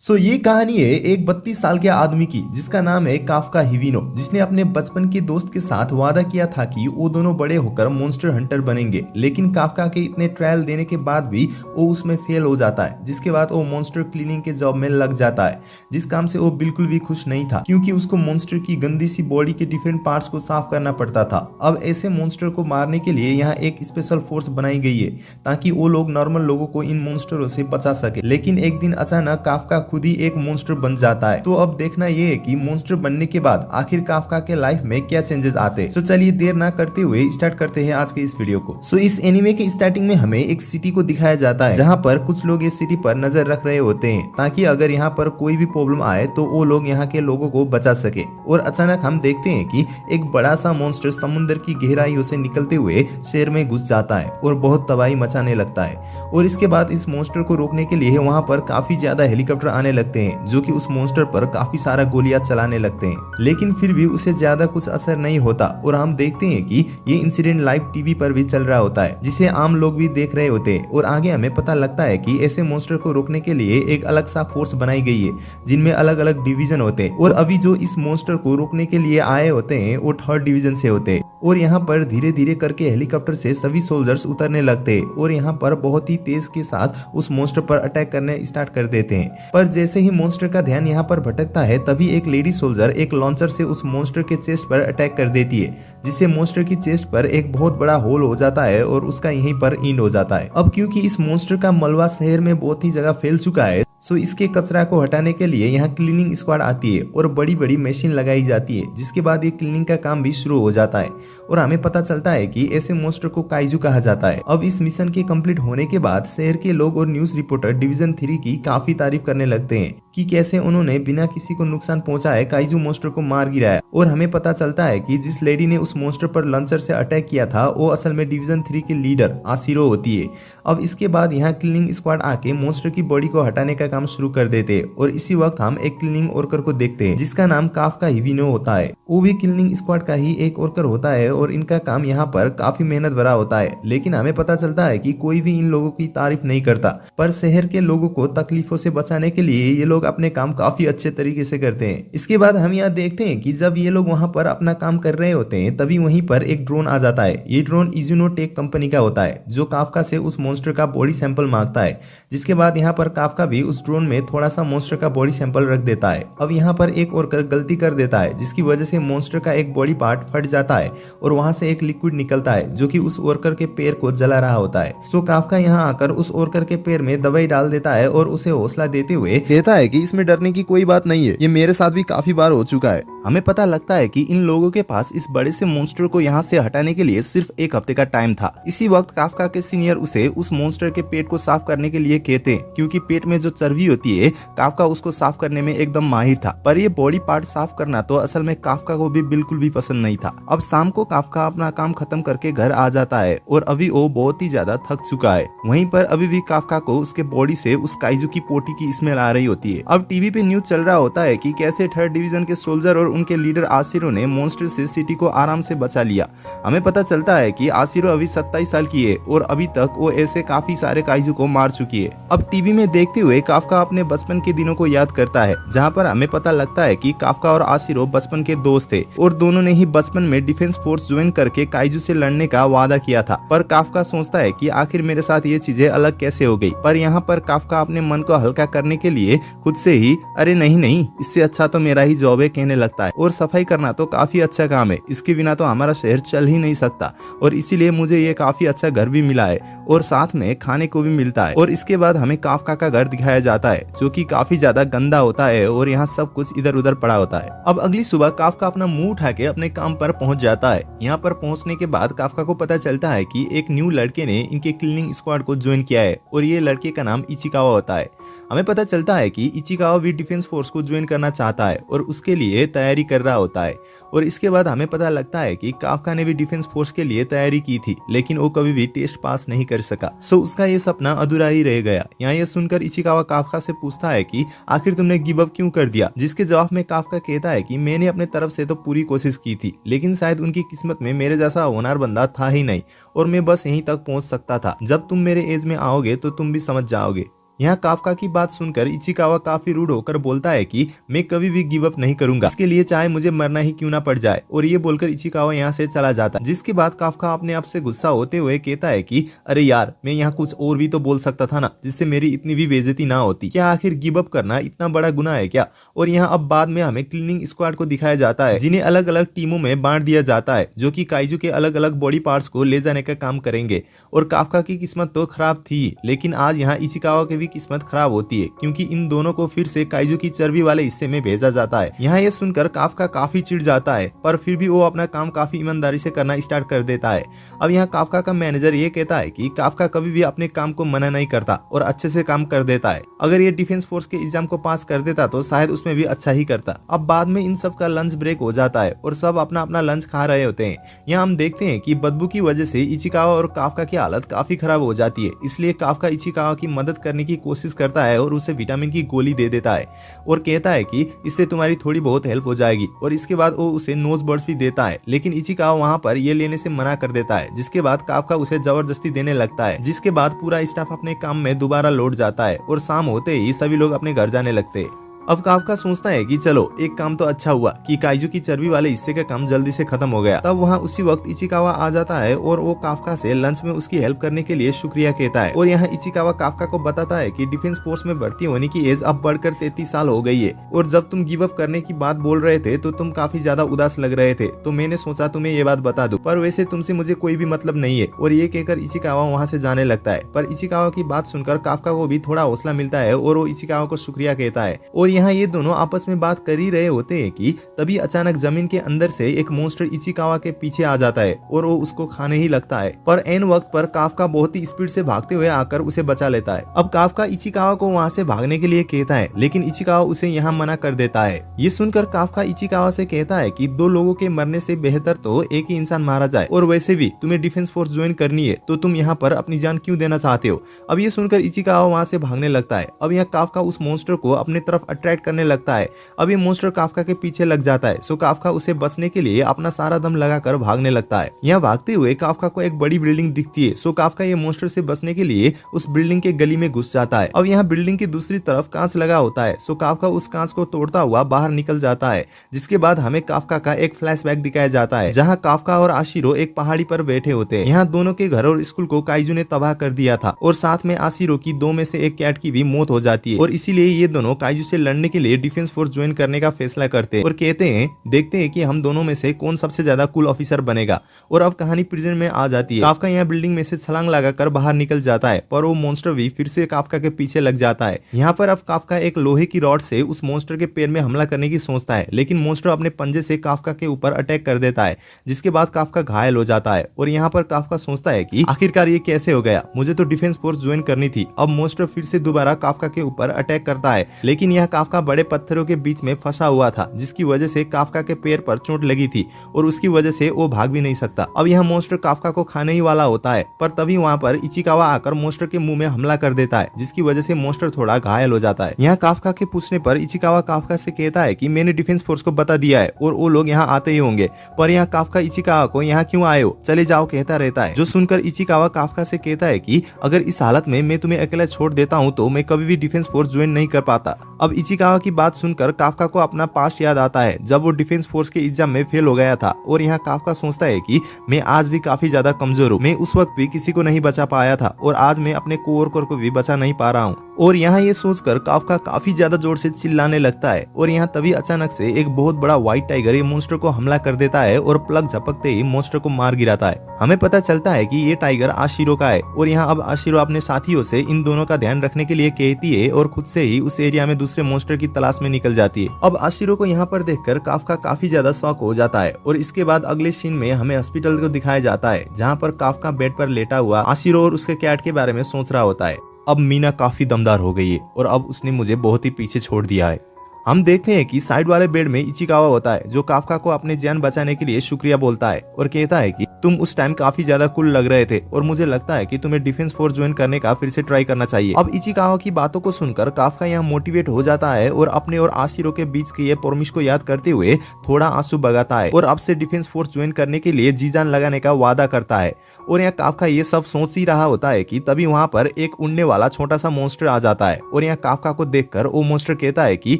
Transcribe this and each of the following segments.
ये कहानी है एक 32 साल के आदमी की जिसका नाम है काफका हिविनो, जिसने अपने बचपन के दोस्त के साथ वादा किया था कि वो दोनों बड़े होकर मॉन्स्टर हंटर बनेंगे। लेकिन काफका के इतने ट्रायल देने के बाद भी वो उसमें फेल हो जाता है, जिसके बाद वो मॉन्स्टर क्लीनिंग के जॉब में लग जाता है, जिस काम से वो बिल्कुल भी खुश नहीं था क्योंकि उसको मॉन्स्टर की गंदी सी बॉडी के डिफरेंट पार्ट्स को साफ करना पड़ता था। अब ऐसे मॉन्स्टर को मारने के लिए यहाँ एक स्पेशल फोर्स बनाई गई है ताकि वो लोग नॉर्मल लोगों को इन मॉन्स्टरों से बचा सके। लेकिन एक दिन अचानक काफका खुद ही एक मॉन्स्टर बन जाता है। तो अब देखना ये है कि मॉन्स्टर बनने के बाद आखिर काफका के लाइफ में क्या चेंजेस आते हैं। चलिए देर ना करते हुए स्टार्ट करते हैं आज के इस वीडियो को। इस एनिमे के स्टार्टिंग में हमें एक सिटी को दिखाया जाता है जहाँ पर कुछ लोग इस सिटी पर नजर रख रहे होते हैं ताकि अगर यहाँ पर कोई भी प्रॉब्लम आए तो वो लोग यहाँ के लोगों को बचा सके। और अचानक हम देखते हैं कि एक बड़ा सा मॉन्स्टर समुद्र की गहराइयों से निकलते हुए शहर में घुस जाता है और बहुत तबाही मचाने लगता है। और इसके बाद इस मॉन्स्टर को रोकने के लिए वहाँ पर काफी ज्यादा हेलीकॉप्टर आने लगते हैं जो कि उस मॉन्स्टर पर काफी सारा गोलियां चलाने लगते हैं। लेकिन फिर भी उसे ज्यादा कुछ असर नहीं होता और हम देखते हैं कि ये इंसिडेंट लाइव टीवी पर भी चल रहा होता है जिसे आम लोग भी देख रहे होते हैं। और आगे हमें पता लगता है कि ऐसे मॉन्स्टर को रोकने के लिए एक अलग सा फोर्स बनाई गई है जिनमें अलग अलग डिवीजन होते हैं। और अभी जो इस मॉन्स्टर को रोकने के लिए आए होते हैं वो 3rd डिवीजन से होते हैं। और यहाँ पर धीरे धीरे करके हेलीकॉप्टर से सभी सोल्जर्स उतरने लगते हैं और यहाँ पर बहुत ही तेज के साथ उस मॉन्स्टर पर अटैक करने स्टार्ट कर देते हैं। पर जैसे ही मॉन्स्टर का ध्यान यहाँ पर भटकता है तभी एक लेडी सोल्जर एक लॉन्चर से उस मॉन्स्टर के चेस्ट पर अटैक कर देती है, जिससे मॉन्स्टर की चेस्ट पर एक बहुत बड़ा होल हो जाता है और उसका यहीं पर एंड हो जाता है। अब क्योंकि इस मॉन्स्टर का मलबा शहर में बहुत ही जगह फैल चुका है इसके कचरा को हटाने के लिए यहाँ क्लीनिंग स्क्वाड आती है और बड़ी बड़ी मशीन लगाई जाती है, जिसके बाद ये क्लीनिंग का काम भी शुरू हो जाता है। और हमें पता चलता है कि ऐसे मॉन्स्टर को काइजू कहा जाता है। अब इस मिशन के कंप्लीट होने के बाद शहर के लोग और न्यूज रिपोर्टर डिवीजन 3 की काफी तारीफ करने लगते हैं कि कैसे उन्होंने बिना किसी को नुकसान पहुंचाए काइजू मॉन्स्टर को मार गिराया। और हमें पता चलता है कि जिस लेडी ने उस मॉन्स्टर पर लॉन्चर से अटैक किया था वो असल में डिवीजन 3 की लीडर आशिरो होती है। अब इसके बाद यहाँ क्लीनिंग स्क्वाड आके मॉन्स्टर की बॉडी को हटाने का काम शुरू कर देते हैं। और इसी वक्त हम एक क्लीनिंग वर्कर को देखते हैं जिसका नाम काफका हिविनो होता है। वो भी क्लीनिंग स्क्वाड का ही एक वर्कर होता है और इनका काम यहाँ पर काफी मेहनत भरा होता है। लेकिन हमें पता चलता है कि कोई भी इन लोगों की तारीफ नहीं करता, पर शहर के लोगों को तकलीफों से बचाने के लिए ये लोग अपने काम काफी अच्छे तरीके से करते हैं। इसके बाद हम यहाँ देखते हैं कि जब ये लोग वहाँ पर अपना काम कर रहे होते हैं तभी वहीं पर एक ड्रोन आ जाता है। ये ड्रोन इजुनो टेक कंपनी का होता है जो काफका से उस मॉन्स्टर का बॉडी सैंपल मांगता है। जिसके बाद यहाँ पर काफका भी उस ड्रोन में थोड़ा सा मॉन्स्टर का बॉडी सैंपल रख देता है। अब यहाँ पर एक वर्कर गलती कर देता है जिसकी वजह से मॉन्स्टर का एक बॉडी पार्ट फट जाता है और वहां से एक लिक्विड निकलता है जो कि उस वर्कर के पैर को जला रहा होता है। काफका यहाँ आकर उस वर्कर के पैर में दवाई डाल देता है और उसे हौसला देते हुए कहता है कि इसमें डरने की कोई बात नहीं है, ये मेरे साथ भी काफी बार हो चुका है। हमें पता लगता है कि इन लोगों के पास इस बड़े से मॉन्स्टर को यहाँ से हटाने के लिए सिर्फ 1 हफ्ते का टाइम था। इसी वक्त काफका के सीनियर उसे उस मॉन्स्टर के पेट को साफ करने के लिए कहते हैं क्योंकि पेट में जो चर्बी होती है काफका उसको साफ करने में एकदम माहिर था। पर ये बॉडी पार्ट साफ करना तो असल में काफका को भी बिल्कुल भी पसंद नहीं था। अब शाम को काफका अपना काम खत्म करके घर आ जाता है और अभी वो बहुत ही ज्यादा थक चुका है। वहीं पर अभी भी काफका को उसके बॉडी से उस काइजू की पोटी की स्मेल आ रही होती है। अब टीवी पे न्यूज चल रहा होता है कि कैसे 3rd डिवीजन के सोल्जर और उनके लीडर आशिरो ने मॉन्स्टर से सिटी को आराम से बचा लिया। हमें पता चलता है कि आशिरो अभी 27 साल की है और अभी तक वो ऐसे काफी सारे काइजू को मार चुकी है। अब टीवी में देखते हुए काफका अपने बचपन के दिनों को याद करता है जहाँ पर हमें पता लगता है कि काफका और आशिरो बचपन के दोस्त थे और दोनों ने ही बचपन में डिफेंस फोर्स ज्वाइन करके काइजू से लड़ने का वादा किया था। पर काफका सोचता है कि आखिर मेरे साथ ये चीजें अलग कैसे हो गई। पर यहाँ पर काफका अपने मन को हल्का करने के लिए खुद से ही अरे नहीं, इससे अच्छा तो मेरा ही जॉब है कहने लगता है। और सफाई करना तो काफी अच्छा काम है, इसके बिना तो हमारा शहर चल ही नहीं सकता और इसीलिए मुझे ये काफी अच्छा घर भी मिला है और साथ में खाने को भी मिलता है। और इसके बाद हमें काफका का घर दिखाया जाता है जो कि काफी ज्यादा गंदा होता है और यहाँ सब कुछ इधर उधर पड़ा होता है। अब अगली सुबह काफका अपना मुंह उठा के अपने काम पर पहुंच जाता है। यहाँ पर पहुंचने के बाद काफका को पता चलता है कि एक न्यू लड़के ने इनके क्लीनिंग स्क्वाड को ज्वाइन किया है और ये लड़के का नाम इचिकावा होता है। हमें पता चलता है कि इचिकावा भी डिफेंस फोर्स को ज्वाइन करना चाहता है और उसके लिए तैयारी कर रहा होता है। और इसके बाद हमें पता लगता है कि काफका ने भी डिफेंस फोर्स के लिए तैयारी की थी लेकिन वो कभी भी टेस्ट पास नहीं कर सका। उसका ये सपना अधूरा ही रह गया। यहाँ ये सुनकर इचिकावा काफका से पूछता है कि आखिर तुमने गिव अप क्यों कर दिया, जिसके जवाब में काफका कहता है कि मैंने अपने तरफ से तो पूरी कोशिश की थी लेकिन शायद उनकी किस्मत में मेरे जैसा होनहार बंदा था ही नहीं और मैं बस यहीं तक पहुंच सकता था। जब तुम मेरे एज में आओगे तो तुम भी समझ जाओगे। यहाँ काफका की बात सुनकर इचिकावा काफी रूड होकर बोलता है कि मैं कभी भी गिव अप नहीं करूंगा, इसके लिए चाहे मुझे मरना ही क्यों ना पड़ जाए। और ये बोलकर इचिकावा यहाँ से चला जाता है। जिसके बाद काफका अपने आप से गुस्सा होते हुए कहता है कि अरे यार, मैं यहाँ कुछ और भी तो बोल सकता था ना, जिससे मेरी इतनी भी बेइज्जती ना होती। क्या आखिर गिव अप करना इतना बड़ा गुनाह है क्या? और यहाँ अब बाद में हमें क्लीनिंग स्क्वाड को दिखाया जाता है, जिन्हें अलग अलग टीमों में बांट दिया जाता है, जो कि काइजू के अलग अलग बॉडी पार्ट्स को ले जाने का काम करेंगे। और काफका की किस्मत तो खराब थी, लेकिन आज यहाँ इचिकावा की भी किस्मत खराब होती है, क्योंकि इन दोनों को फिर से काइजू की चर्बी वाले हिस्से में भेजा जाता है। यहाँ ये सुनकर काफका काफी चिढ़ जाता है, पर फिर भी वो अपना काम काफी ईमानदारी से करना स्टार्ट कर देता है। अब यहाँ काफका का मैनेजर ये कहता है कि काफका कभी भी अपने काम को मना नहीं करता और अच्छे से काम कर देता है। अगर ये डिफेंस फोर्स के एग्जाम को पास कर देता तो शायद उसमें भी अच्छा ही करता। अब बाद में इन सब का लंच ब्रेक हो जाता है और सब अपना अपना लंच खा रहे होते हैं। यहाँ हम देखते हैं कि बदबू की वजह से इचिकावा और काफका की हालत काफी खराब हो जाती है, इसलिए काफका इचिकावा की मदद करने की कोशिश करता है और उसे विटामिन की गोली दे देता है और कहता है कि इससे तुम्हारी थोड़ी बहुत हेल्प हो जाएगी। और इसके बाद वो उसे नोज बर्ड्स भी देता है, लेकिन इचिकावा वहाँ पर ये लेने से मना कर देता है। जिसके बाद काफका उसे जबरदस्ती देने लगता है। जिसके बाद पूरा स्टाफ अपने काम में दोबारा लौट जाता है और शाम होते ही सभी लोग अपने घर जाने लगते हैं। अब काफका सोचता है कि चलो एक काम तो अच्छा हुआ कि काइजू की चर्बी वाले हिस्से का काम जल्दी से खत्म हो गया। तब वहाँ उसी वक्त इचिकावा आ जाता है और वो काफका से लंच में उसकी हेल्प करने के लिए शुक्रिया कहता है। और यहाँ इचिकावा काफका को बताता है कि डिफेंस फोर्स में भर्ती होने की एज अब बढ़कर 33 साल हो गई है और जब तुम गिव अप करने की बात बोल रहे थे तो तुम काफी ज्यादा उदास लग रहे थे, तो मैंने सोचा तुम्हें ये बात बता दूं, पर वैसे तुमसे मुझे कोई भी मतलब नहीं है। और ये कहकर इचिकावा वहाँ से जाने लगता है। पर इचिकावा की बात सुनकर काफका को भी थोड़ा हौसला मिलता है और वो इचिकावा को शुक्रिया कहता है। और यहाँ ये दोनों आपस में बात कर ही रहे होते हैं कि तभी अचानक जमीन के अंदर से एक मॉन्स्टर इचिकावा के पीछे आ जाता है और वो उसको खाने ही लगता है। पर एन वक्त पर काफका बहुत ही स्पीड से भागते हुए आकर उसे बचा लेता है। अब काफका इचिकावा को वहाँ से भागने के लिए कहता है, लेकिन इचिकावा उसे यहाँ मना कर देता है। ये सुनकर काफका इचिकावा से कहता है कि 2 लोगों के मरने से बेहतर तो एक ही इंसान मारा जाए, और वैसे भी तुम्हें डिफेंस फोर्स ज्वाइन करनी है तो तुम यहाँ पर अपनी जान क्यों देना चाहते हो। अब ये सुनकर इचिकावा वहाँ से भागने लगता है। अब यहाँ काफका उस मॉन्स्टर को अपनी तरफ अट्रैक्ट करने लगता है। अब ये मॉन्स्टर काफका के पीछे लग जाता है, सो काफका उसे बचने के लिए अपना सारा दम लगाकर भागने लगता है। यहाँ भागते हुए काफका को एक बड़ी बिल्डिंग दिखती है, सो काफका ये मॉन्स्टर से बचने के लिए उस बिल्डिंग के गली में घुस जाता है। अब यहाँ बिल्डिंग की दूसरी तरफ कांच लगा होता है, सो काफका उस कांच को तोड़ता हुआ बाहर निकल जाता है। जिसके बाद हमें काफका का एक फ्लैशबैक दिखाया जाता है, जहाँ काफका और आशिरो एक पहाड़ी पर बैठे होते हैं। यहाँ दोनों के घर और स्कूल को काइजू ने तबाह कर दिया था और साथ में आशिरो की 2 में से एक कैट की भी मौत हो जाती है। और इसीलिए ये दोनों काइजू से लड़ने के लिए डिफेंस फोर्स ज्वाइन करने का फैसला करते हैं और कहते हैं देखते हैं कि हम दोनों में से कौन सबसे ज्यादा कूल ऑफिसर बनेगा। और अब कहानी प्रेजेंट में आ जाती है। काफका यहाँ बिल्डिंग में से छलांग लगाकर बाहर निकल जाता है, पर वो मॉन्स्टर भी फिर से काफका के पीछे लग जाता है। यहाँ पर अब काफका एक लोहे की रॉड से उस मॉन्स्टर के पैर में हमला करने की सोचता है, लेकिन मॉन्स्टर अपने पंजे से काफका के ऊपर अटैक कर देता है, जिसके बाद काफका घायल हो जाता है। और यहाँ पर काफका सोचता है कि आखिरकार ये कैसे हो गया, मुझे तो डिफेंस फोर्स ज्वाइन करनी थी। अब मॉन्स्टर फिर से दोबारा काफका के ऊपर अटैक करता है, लेकिन यह काफका बड़े पत्थरों के बीच में फंसा हुआ था, जिसकी वजह से काफका के पैर पर चोट लगी थी और उसकी वजह से वो भाग भी नहीं सकता। अब यह मॉन्स्टर काफका को खाने ही वाला होता है, पर तभी वहाँ पर इचिकावा आकर मॉन्स्टर के मुंह में हमला कर देता है, जिसकी वजह से मॉन्स्टर थोड़ा घायल हो जाता है। यहाँ काफका के पूछने पर इचिकावा काफका से कहता है कि मैंने डिफेंस फोर्स को बता दिया है और वो लोग यहाँ आते ही होंगे, पर यहाँ काफका इचिकावा को यहाँ क्यों आए हो, चले जाओ कहता रहता है। जो सुनकर इचिकावा काफका से कहता है कि अगर इस हालत में मैं तुम्हें अकेला छोड़ देता हूँ तो मैं कभी भी डिफेंस फोर्स ज्वाइन नहीं कर पाता। अब इचिकावा की बात सुनकर काफका को अपना पास्ट याद आता है, जब वो डिफेंस फोर्स के एग्जाम में फेल हो गया था। और यहाँ काफका सोचता है कि मैं आज भी काफी ज्यादा कमजोर हूँ, मैं उस वक्त भी किसी को नहीं बचा पाया था और आज मैं अपने कोवर्कर को भी बचा नहीं पा रहा हूँ। और यहाँ ये सोचकर काफका काफी ज्यादा जोर से चिल्लाने लगता है। और यहाँ तभी अचानक से एक बहुत बड़ा व्हाइट टाइगर ये मॉन्स्टर को हमला कर देता है और प्लग झपकते ही मॉन्स्टर को मार गिराता है। हमें पता चलता है कि ये टाइगर आशिरो का है। और यहाँ अब आशिरो अपने साथियों से इन दोनों का ध्यान रखने के लिए कहती है और खुद से ही उस एरिया में दूसरे मॉन्स्टर की तलाश में निकल जाती है। अब आशिरो को यहाँ पर देखकर काफका काफी ज्यादा शॉक हो जाता है। और इसके बाद अगले सीन में हमें हॉस्पिटल को दिखाया जाता है, जहाँ पर काफका बेड पर लेटा हुआ आशिरो और उसके कैट के बारे में सोच रहा होता है। अब मीना काफी दमदार हो गई है और अब उसने मुझे बहुत ही पीछे छोड़ दिया है। हम देखते हैं कि साइड वाले बेड में इचिकावा होता है जो काफका को अपने जान बचाने के लिए शुक्रिया बोलता है और कहता है कि तुम उस टाइम काफी ज्यादा कूल लग रहे थे और मुझे लगता है कि तुम्हें डिफेंस फोर्स ज्वाइन करने का फिर से ट्राई करना चाहिए। अब इचिकावा की बातों को सुनकर काफका यहाँ मोटिवेट हो जाता है और अपने और आशिरो के बीच के ये प्रॉमिस को याद करते हुए थोड़ा आंसू बगाता है और अब से डिफेंस फोर्स ज्वाइन करने के लिए जी जान लगाने का वादा करता है। और यहाँ काफका ये सब सोच ही रहा होता है कि तभी वहाँ पर एक उड़ने वाला छोटा सा मॉन्स्टर आ जाता है और यहाँ काफका को देखकर वो मॉन्स्टर कहता है कि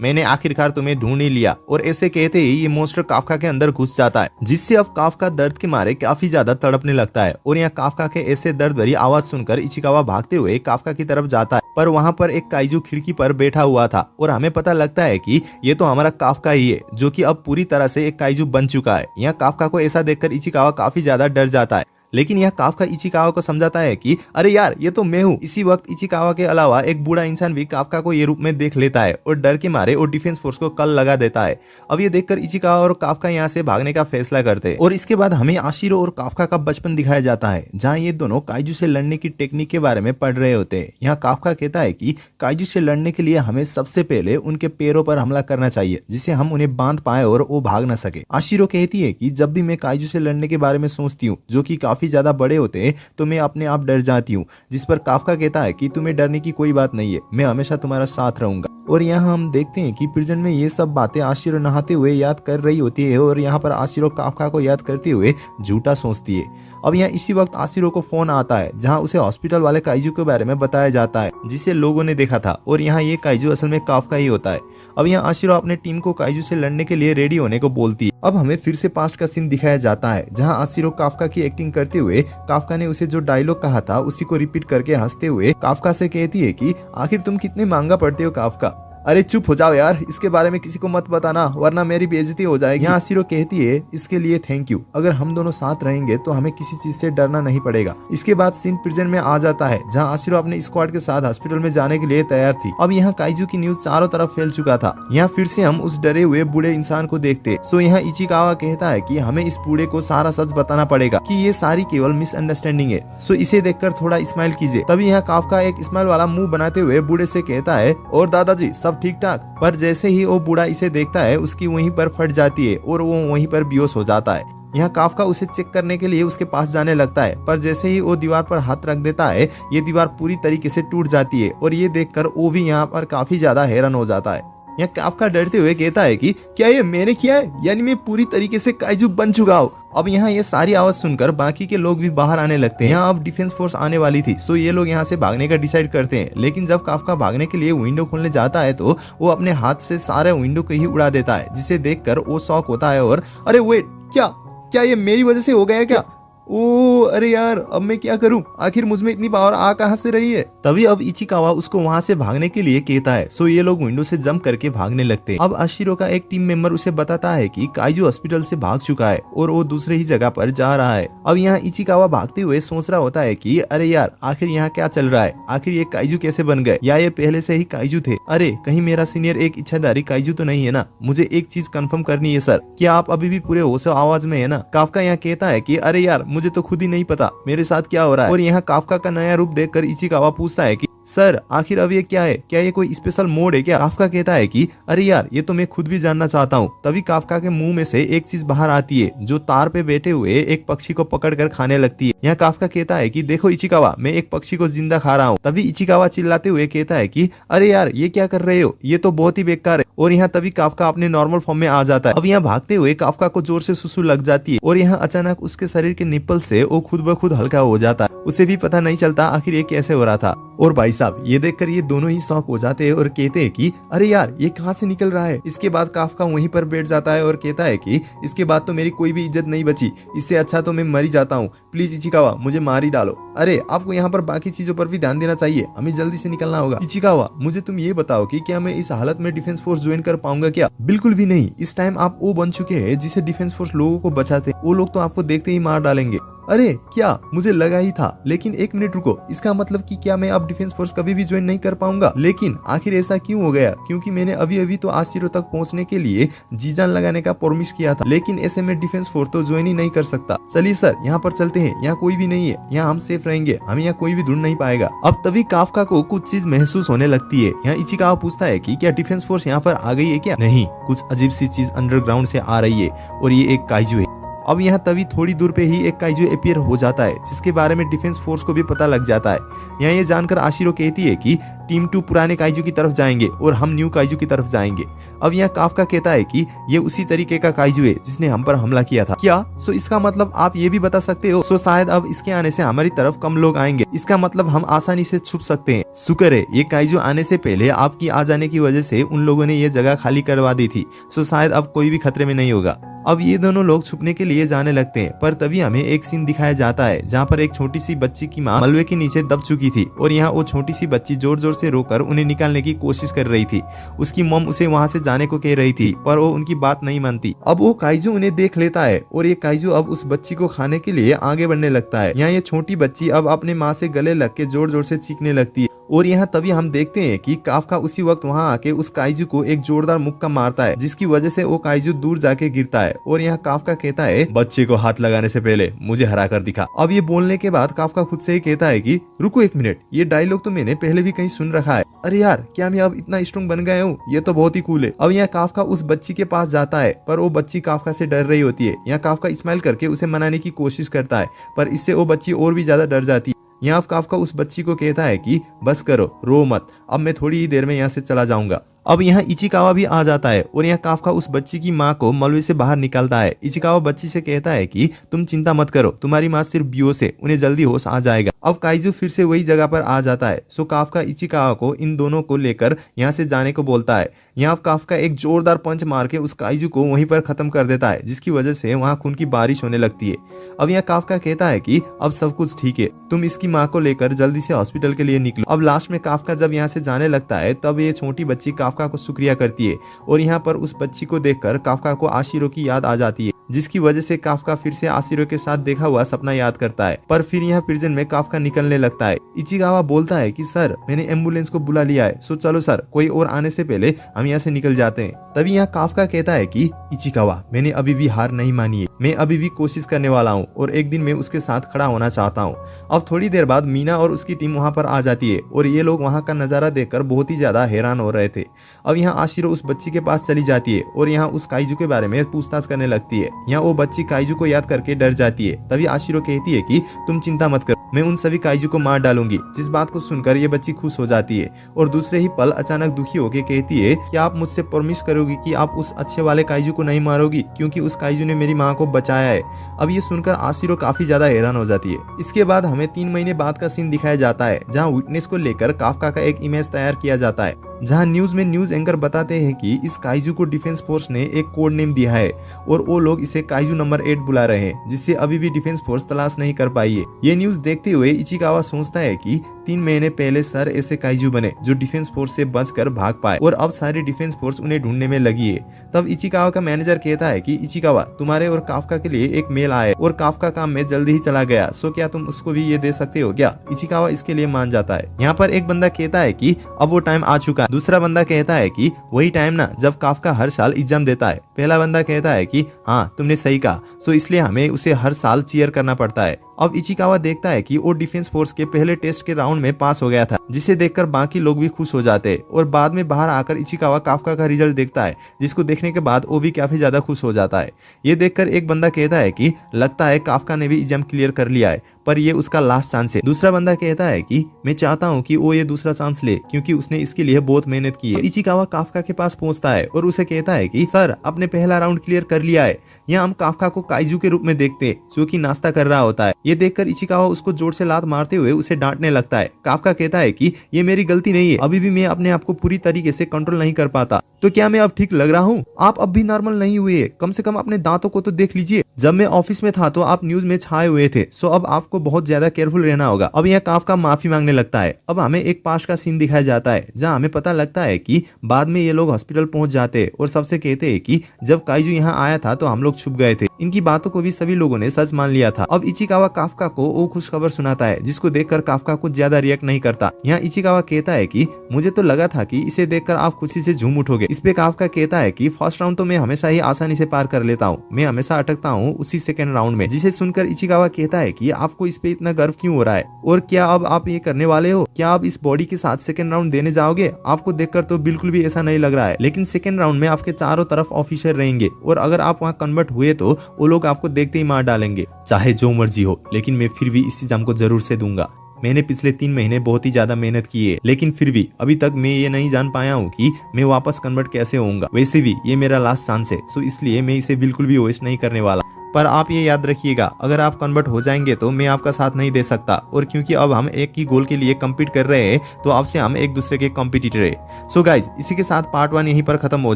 मैंने आखिरकार तुम्हें ढूंढ ही लिया। और ऐसे कहते ही ये मॉन्स्टर काफका के अंदर घुस जाता है जिससे अब काफका दर्द के मारे काफी ज्यादा तड़पने लगता है। और यहाँ काफका के ऐसे दर्द भरी आवाज सुनकर इचिकावा भागते हुए काफका की तरफ जाता है, पर वहाँ पर एक काइजू खिड़की पर बैठा हुआ था और हमें पता लगता है कि ये तो हमारा काफका ही है जो कि अब पूरी तरह से एक काइजू बन चुका है। यहाँ काफका को ऐसा देखकर इचिकावा काफी ज्यादा डर जाता है, लेकिन यह काफका इचिकावा को समझाता है कि अरे यार ये तो मैं हूँ। इसी वक्त इचिकावा के अलावा एक बूढ़ा इंसान भी काफका को ये रूप में देख लेता है और डर के मारे वो डिफेंस फोर्स को कल लगा देता है। अब ये देखकर इचिकावा और काफका यहाँ से भागने का फैसला करते हैं और इसके बाद हमें आशिरो और काफका का बचपन दिखाया जाता है जहाँ ये दोनों काइजू से लड़ने की टेक्निक के बारे में पढ़ रहे होते हैं। यहाँ काफका कहता है कि काइजू से लड़ने के लिए हमें सबसे पहले उनके पैरों पर हमला करना चाहिए जिससे हम उन्हें बांध पाए और वो भाग न सके। आशिरो कहती है कि जब भी मैं काइजू से लड़ने के बारे में सोचती हूँ जो कि काफी ज्यादा बड़े होते तो मैं अपने आप डर जाती हूँ, जिस पर काफका कहता है कि तुम्हें डरने की कोई बात नहीं है, मैं हमेशा तुम्हारा साथ रहूंगा। और यहाँ हम देखते हैं कि प्रिजन में ये सब बातें आशिरो नहाते हुए याद कर रही होती है और यहाँ पर आशिरो काफका को याद करते हुए झूठा सोचती है। अब यहाँ इसी वक्त आशिरो को फोन आता है जहाँ उसे हॉस्पिटल वाले काइजू के बारे में बताया जाता है जिसे लोगों ने देखा था और यहाँ ये काइजू असल में काफका ही होता है। अब यहाँ आशिरो अपने टीम को काइजू से लड़ने के लिए रेडी होने को बोलती है। अब हमें फिर से पास्ट का सीन दिखाया जाता है जहाँ आशिरो काफका की एक्टिंग करते हुए काफका ने उसे जो डायलॉग कहा था उसी को रिपीट करके हंसते हुए काफका से कहती है कि आखिर तुम कितने महंगा पड़ते हो काफका। अरे चुप हो जाओ यार, इसके बारे में किसी को मत बताना वरना मेरी बेइज्जती हो जाएगी। यहाँ आशिरो कहती है इसके लिए थैंक यू, अगर हम दोनों साथ रहेंगे तो हमें किसी चीज से डरना नहीं पड़ेगा। इसके बाद सीन प्रिजन में आ जाता है जहाँ आशिरो अपने स्क्वाड के साथ हॉस्पिटल में जाने के लिए तैयार थी। अब यहाँ काइजू की न्यूज चारों तरफ फैल चुका था। यहाँ फिर से हम उस डरे हुए बूढ़े इंसान को देखते। सो यहाँ इचिकावा कहता है कि हमें इस बूढ़े को सारा सच बताना पड़ेगा कि ये सारी केवल मिसअंडरस्टैंडिंग है, सो इसे देखकर थोड़ा स्माइल कीजिए। तभी यहाँ काफका एक स्माइल वाला मुंह बनाते हुए बूढ़े से कहता है और दादाजी सब ठीक ठाक। पर जैसे ही वो बूढ़ा इसे देखता है उसकी वहीं पर फट जाती है और वो वहीं पर बेहोश हो जाता है। यहाँ काफका उसे चेक करने के लिए उसके पास जाने लगता है, पर जैसे ही वो दीवार पर हाथ रख देता है ये दीवार पूरी तरीके से टूट जाती है और ये देखकर वो भी यहाँ पर काफी ज्यादा हैरान हो जाता है। यहाँ काफका डरते हुए कहता है कि क्या ये मैंने किया है, यानी मैं पूरी तरीके से काइजू बन चुका हूँ। अब यहाँ ये सारी आवाज सुनकर बाकी के लोग भी बाहर आने लगते हैं। यहाँ अब डिफेंस फोर्स आने वाली थी, सो ये लोग यहाँ से भागने का डिसाइड करते हैं। लेकिन जब काफका भागने के लिए विंडो खोलने जाता है तो वो अपने हाथ से सारे विंडो को ही उड़ा देता है, जिसे देखकर वो शॉक होता है और अरे वेट, क्या ये मेरी वजह से हो गया क्या? ओ अरे यार, अब मैं क्या करूं? आखिर मुझ में इतनी पावर आ कहां से रही है? तभी अब इचिकावा उसको वहां से भागने के लिए कहता है। सो ये लोग विंडो से जंप करके भागने लगते हैं। अब आशिरो का एक टीम मेंबर उसे बताता है कि काइजू हॉस्पिटल से भाग चुका है और वो दूसरे ही जगह पर जा रहा है। अब यहाँ इचिकावा भागते हुए सोच रहा होता है कि अरे यार, आखिर यहाँ क्या चल रहा है? आखिर ये काइजू कैसे बन गए, या ये पहले से ही काइजू थे? अरे कहीं मेरा सीनियर एक इच्छाधारी काइजू तो नहीं है ना? मुझे एक चीज कंफर्म करनी है सर, क्या आप अभी भी पूरे होश आवाज में है ना? काफका यहाँ कहता है कि अरे यार, मुझे तो खुद ही नहीं पता मेरे साथ क्या हो रहा है। और यहाँ काफका का नया रूप देखकर इचिकावा पूछता है कि सर आखिर अब ये क्या है, क्या ये कोई स्पेशल मोड है क्या? काफका कहता है कि अरे यार, ये तो मैं खुद भी जानना चाहता हूँ। तभी काफका के मुंह में से एक चीज बाहर आती है जो तार पे बैठे हुए एक पक्षी को पकड़कर खाने लगती है। यहाँ काफका कहता है कि देखो इचिकावा, मैं एक पक्षी को जिंदा खा रहा हूँ। तभी इचिकावा चिल्लाते हुए कहता है कि अरे यार, ये क्या कर रहे हो, ये तो बहुत ही बेकार है। और यहाँ तभी काफका अपने नॉर्मल फॉर्म में आ जाता है। अब यहाँ भागते हुए काफका को जोर से सुसु लग जाती है और यहाँ अचानक उसके शरीर के निप्पल से वो खुद ब खुद हल्का हो जाता है। उसे भी पता नहीं चलता आखिर ये कैसे हो रहा था। और भाई साहब, ये देखकर ये दोनों ही शॉक हो जाते हैं और कहते हैं कि अरे यार, ये कहाँ से निकल रहा है? इसके बाद काफका वहीं पर बैठ जाता है और कहता है कि इसके बाद तो मेरी कोई भी इज्जत नहीं बची, इससे अच्छा तो मैं मर ही जाता हूँ। प्लीज इचिकावा, मुझे मार ही डालो। अरे आपको यहाँ पर बाकी चीजों पर भी ध्यान देना चाहिए, हमें जल्दी से निकलना होगा। इचिकावा, मुझे तुम ये बताओ कि क्या मैं इस हालत में डिफेंस फोर्स ज्वाइन कर पाऊंगा क्या? बिल्कुल भी नहीं। इस टाइम आप वो बन चुके हैं जिसे डिफेंस फोर्स लोगों को बचाते। वो लोग तो आपको देखते ही मार डालेंगे। अरे क्या, मुझे लगा ही था। लेकिन एक मिनट रुको, इसका मतलब कि क्या मैं अब डिफेंस फोर्स कभी भी ज्वाइन नहीं कर पाऊंगा? लेकिन आखिर ऐसा क्यों हो गया? क्योंकि मैंने अभी अभी तो आशिरो तक पहुंचने के लिए जी जान लगाने का प्रॉमिस किया था, लेकिन ऐसे में डिफेंस फोर्स तो ज्वाइन ही नहीं कर सकता। चलिए सर, यहाँ पर चलते हैं। है, यहाँ कोई भी नहीं है, यहाँ हम सेफ रहेंगे, हमें यहाँ कोई भी ढूंढ नहीं पाएगा। अब तभी काफका को कुछ चीज महसूस होने लगती है। यहाँ इचिकावा पूछता है कि क्या डिफेंस फोर्स यहाँ पर आ गई है क्या? नहीं, कुछ अजीब सी चीज अंडरग्राउंड से आ रही है और ये एक काइजू है। अब यहाँ तभी थोड़ी दूर पे ही एक काइजू अपीयर हो जाता है, जिसके बारे में डिफेंस फोर्स को भी पता लग जाता है। यहाँ ये जानकर आशिरो कहती है कि टीम 2 पुराने काइजू की तरफ जाएंगे और हम न्यू काइजू की तरफ जाएंगे। अब यहाँ काफका कहता है कि ये उसी तरीके का काइजू है जिसने हम पर हमला किया था। क्या? सो इसका मतलब आप ये भी बता सकते हो? सो शायद अब इसके आने से हमारी तरफ कम लोग आएंगे, इसका मतलब हम आसानी से छुप सकते हैं। शुक्र है ये काइजू आने से पहले आपकी आ जाने की वजह से उन लोगों ने ये जगह खाली करवा दी थी, सो शायद अब कोई भी खतरे में नहीं होगा। अब ये दोनों लोग छुपने के लिए जाने लगते हैं, पर तभी हमें एक सीन दिखाया जाता है जहाँ पर एक छोटी सी बच्ची की माँ मलबे के नीचे दब चुकी थी और यहाँ वो छोटी सी बच्ची जोर जोर से रोकर उन्हें निकालने की कोशिश कर रही थी। उसकी मॉम उसे वहाँ से जाने को कह रही थी, पर वो उनकी बात नहीं मानती। अब वो काइजू उन्हें देख लेता है और ये काइजू अब उस बच्ची को खाने के लिए आगे बढ़ने लगता है। यहाँ ये छोटी बच्ची अब अपने माँ से गले लग के जोर जोर से चीखने लगती है और यहाँ तभी हम देखते हैं कि काफका उसी वक्त वहाँ आके उस काइजू को एक जोरदार मुक्का मारता है, जिसकी वजह से वो काइजू दूर जाके गिरता है। और यहाँ काफका कहता है, बच्चे को हाथ लगाने से पहले मुझे हरा कर दिखा। अब ये बोलने के बाद काफका खुद से ही कहता है कि रुको एक मिनट, ये डायलॉग तो मैंने पहले भी कहीं सुन रखा है। अरे यार, क्या मैं अब इतना स्ट्रॉन्ग बन गया हूँ? ये तो बहुत ही कूल है। अब यहाँ काफका उस बच्ची के पास जाता है, पर वो बच्ची काफका से डर रही होती है। यहाँ काफका स्माइल करके उसे मनाने की कोशिश करता है, पर इससे वो बच्ची और भी ज्यादा डर जाती है। यहाँ काफका उस बच्ची को कहता है कि बस करो, रो मत, अब मैं थोड़ी ही देर में यहाँ से चला जाऊंगा। अब यहाँ इचिकावा भी आ जाता है और यहाँ काफका उस बच्ची की माँ को मलबे से बाहर निकालता है। इचिकावा बच्ची से कहता है कि तुम चिंता मत करो, तुम्हारी माँ सिर्फ बेहोश है, उन्हें जल्दी होश आ जाएगा। अब काइजू फिर से वही जगह पर आ जाता है। सो काफका इचिकावा को इन दोनों को लेकर यहाँ से जाने को बोलता है। यहाँ काफका एक जोरदार पंच मार के उस काइजू को वहीं पर खत्म कर देता है, जिसकी वजह से वहाँ खून की बारिश होने लगती है। अब यहाँ काफका कहता है कि अब सब कुछ ठीक है, तुम इसकी माँ को लेकर जल्दी से हॉस्पिटल के लिए निकलो। अब लास्ट में काफका जब यहाँ से जाने लगता है, तब ये छोटी बच्ची काफका को शुक्रिया करती है और यहाँ पर उस बच्ची को देखकर काफका को आशिरो की याद आ जाती है, जिसकी वजह से काफका फिर से आशिरो के साथ देखा हुआ सपना याद करता है। पर फिर यहाँ प्रिजन में काफका निकलने लगता है। इचिकावा बोलता है कि सर, मैंने एम्बुलेंस को बुला लिया है, सो चलो सर, कोई और आने से पहले हम यहाँ से निकल जाते हैं। तभी यहाँ काफका कहता है कि इचिकावा, मैंने अभी भी हार नहीं मानी है, मैं अभी भी कोशिश करने वाला हूँ और एक दिन मैं उसके साथ खड़ा होना चाहता हूँ। अब थोड़ी देर बाद मीना और उसकी टीम वहाँ पर आ जाती है और ये लोग वहाँ का नजारा देखकर बहुत ही ज्यादा हैरान हो रहे थे। अब यहाँ आशिरो उस बच्ची के पास चली जाती है और यहाँ उस काइजू के बारे में पूछताछ करने लगती है। यहाँ वो बच्ची काइजू को याद करके डर जाती है। तभी आशिरो कहती है कि तुम चिंता मत करो, मैं उन सभी काइजू को मार डालूंगी। जिस बात को सुनकर ये बच्ची खुश हो जाती है और दूसरे ही पल अचानक दुखी होकर कहती है कि आप मुझसे प्रॉमिस करोगी कि आप उस अच्छे वाले काइजू को नहीं मारोगी, क्योंकि उस काइजू ने मेरी माँ को बचाया है। अब ये सुनकर आशिरो काफी ज्यादा हैरान हो जाती है। इसके बाद हमें 3 महीने बाद का सीन दिखाया जाता है, जहाँ विटनेस को लेकर काफका का एक इमेज तैयार किया जाता है, जहां न्यूज में न्यूज एंकर बताते हैं कि इस काइजू को डिफेंस फोर्स ने एक कोड नेम दिया है और वो लोग इसे काइजू नंबर 8 बुला रहे हैं, जिससे अभी भी डिफेंस फोर्स तलाश नहीं कर पाई है। ये न्यूज देखते हुए इचिकावा सोचता है कि 3 महीने पहले सर ऐसे काइजू बने जो डिफेंस फोर्स से बचकर भाग पाए और अब सारी डिफेंस फोर्स उन्हें ढूंढने में लगी है। तब इचिकावा का मैनेजर कहता है कि इचिकावा, तुम्हारे और काफका के लिए एक मेल आया और काफका काम में जल्दी ही चला गया, सो क्या तुम उसको भी ये दे सकते हो क्या? इचिकावा इसके लिए मान जाता है। यहाँ पर एक बंदा कहता है कि अब वो टाइम आ चुका है। दूसरा बंदा कहता है कि वही टाइम ना जब काफका हर साल एग्जाम देता है। पहला बंदा कहता है कि हाँ, तुमने सही कहा, सो इसलिए हमें उसे हर साल चीयर करना पड़ता है। अब इचिकावा देखता है कि वो डिफेंस फोर्स के पहले टेस्ट के राउंड में पास हो गया था, जिसे देखकर बाकी लोग भी खुश हो जाते हैं और बाद में बाहर आकर इचिकावा काफका का रिजल्ट देखता है, जिसको देखने के बाद वो भी काफी ज्यादा खुश हो जाता है। ये देखकर एक बंदा कहता है कि लगता है काफका ने भी एग्जाम क्लियर कर लिया है, पर ये उसका लास्ट चांस है। दूसरा बंदा कहता है कि मैं चाहता हूँ कि वो ये दूसरा चांस ले, क्योंकि उसने इसके लिए बहुत मेहनत की है। इचिकावा काफका के पास पहुंचता है और उसे कहता है कि सर, आपने पहला राउंड क्लियर कर लिया है। यहाँ हम काफका को काइजू के रूप में देखते हैं, जो कि नाश्ता कर रहा होता है। ये देखकर इचिकावा उसको जोर से लात मारते हुए उसे डांटने लगता है। काफका कहता है कि ये मेरी गलती नहीं है, अभी भी मैं अपने आप को पूरी तरीके से कंट्रोल नहीं कर पाता। तो क्या मैं अब ठीक लग रहा हूँ? आप अब भी नॉर्मल नहीं हुए, कम से कम अपने दांतों को तो देख लीजिए। जब मैं ऑफिस में था तो आप न्यूज में छाए हुए थे, सो अब आपको बहुत ज्यादा केयरफुल रहना होगा। अब यह काफका माफी मांगने लगता है। अब हमें एक पास का सीन दिखाया जाता है, जहां हमें पता लगता है कि बाद में ये लोग हॉस्पिटल पहुंच जाते हैं और सबसे कहते हैं कि जब काइजू यहाँ आया था तो हम लोग छुप गए थे। इनकी बातों को भी सभी लोगों ने सच मान लिया था। अब इचिकावा काफका को वो खुशखबर सुनाता है, जिसको देखकर काफका कुछ ज्यादा रिएक्ट नहीं करता। यहाँ इचिकावा कहता है कि मुझे तो लगा था कि इसे देखकर आप खुशी से झूम उठोगे, जाओगे। इस पे काफका कहता है कि फर्स्ट राउंड तो मैं हमेशा ही आसानी से पार कर लेता हूँ, मैं हमेशा अटकता हूँ उसी सेकंड राउंड में। जिसे सुनकर इचिकावा कहता है कि आपको इस पे इतना गर्व क्यों हो रहा है और क्या अब आप ये करने वाले हो, क्या आप इस बॉडी के साथ सेकंड राउंड देने जाओगे? आपको देखकर तो बिल्कुल भी ऐसा नहीं लग रहा है, लेकिन सेकंड राउंड में आपके चारों तरफ ऑफिसर रहेंगे और अगर आप वहाँ कन्वर्ट हुए तो वो लोग आपको देखते ही मार डालेंगे, चाहे जो मर्जी हो, लेकिन मैं फिर भी इस एग्जाम को जरूर से दूंगा। मैंने पिछले 3 महीने बहुत ही ज्यादा मेहनत की है, लेकिन फिर भी अभी तक मैं ये नहीं जान पाया हूँ कि मैं वापस कन्वर्ट कैसे होऊंगा। वैसे भी ये मेरा लास्ट चांस है, सो इसलिए मैं इसे बिल्कुल भी वेस्ट नहीं करने वाला। पर आप ये याद रखिएगा, अगर आप कन्वर्ट हो जाएंगे तो मैं आपका साथ नहीं दे सकता, और क्योंकि अब हम एक ही गोल के लिए कम्पीट कर रहे हैं तो आपसे हम एक दूसरे के कॉम्पिटिटर है। सो गाइज, इसी के साथ पार्ट 1 यहीं पर खत्म हो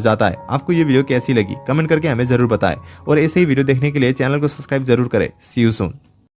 जाता है। आपको ये वीडियो कैसी लगी कमेंट करके हमें जरूर बताएं, और ऐसे ही वीडियो देखने के लिए चैनल को सब्सक्राइब जरूर करें। सी यू सून।